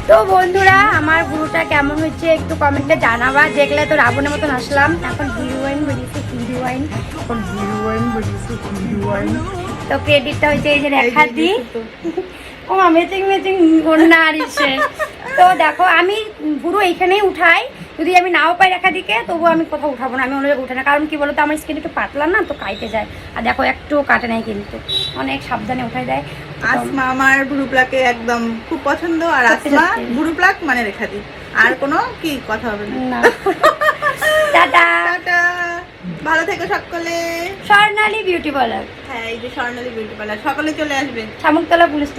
তো বন্ধুরা আমার গুরুটা কেমন হচ্ছে একটু কমেন্টে জানাবা। দেখলে তো রাবণের মতন আসলাম, এখন হিরোইন বেরিয়েছে হিরোইন, এখন হিরোইন বেরিয়েছে হিরোইন। তো ক্রেডিটটা হচ্ছে এই যে রেখা দি, ও ম্যাচিং ম্যাচিং ওড়না আরিছে। তো দেখো আমি পুরো এইখানেই উঠাই, যদি আমি নাও পাই রেখা দিকে তবুও আমি কোথাও উঠাবো না, আমি অন্য জায়গায় উঠে না। কারণ কি বলতো আমার স্কিন একটু পাতলা না, তো কাইতে যায়। আর দেখো একটু কাটে নাই, কিন্তু অনেক সাবধানে উঠাই দেয়। আসমা আমার ভুরু প্লাকে একদম খুব পছন্দ, আর আসমা ভুরু প্লাক মানে রেখা দি, আর কোনো কি কথা হবে না। টাটা টাটা, ভালো থেকো সকলে। স্বর্ণালী বিউটি পার্লার, হ্যাঁ এই যে স্বর্ণালী বিউটি পার্লার, সকলে চলে আসবে শামুকতলা পুলিশ